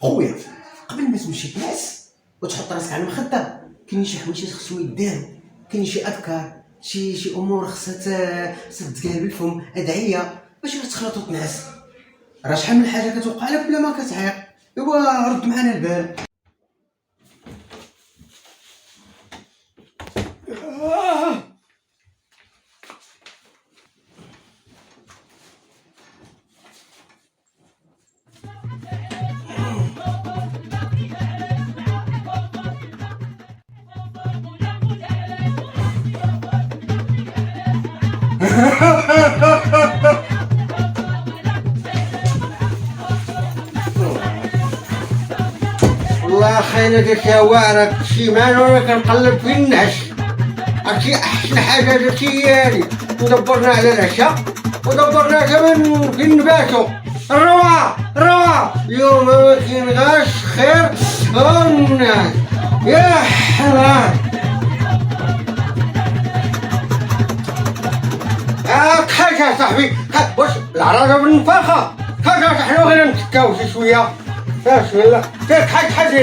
خويا قبل ما تمشي تنعس وتحط راسك على المخده، كاين شي حوايج خصهم يداروا، كاين شي اذكار، شي امور خصها تتقال بالفم، ادعيه باش غير تخلط وتنعس. راه شحال من حاجه كتوقع لك بلا ما كتعيق. ايوا رد معنا البال. والله خاينة ديك يا واعرة شي مان وانا كنقلب في النعش. هادشي احسن حاجة درتي هي ودبرنا على العشاء ودبرنا كمان في نباتو. الروعة اليوم ما كاين غاش خير الناس يا حرام. كحاجة يا صاحبي واش العراضة بالنفاخة كحاجة حنا غير نتكاو شي شوية. بسم الله كحاجة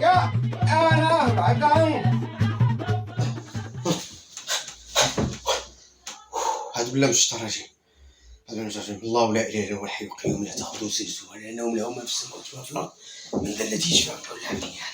يا انا بعدا هذا بالله مش تراجع، هذا مش تراجع. الله لا اله الا هو الحي القيوم لا تاخذه سنه ولا نوم له ما في السماوات وما في الارض من ذا الذي يشفع عنده الا باذنه.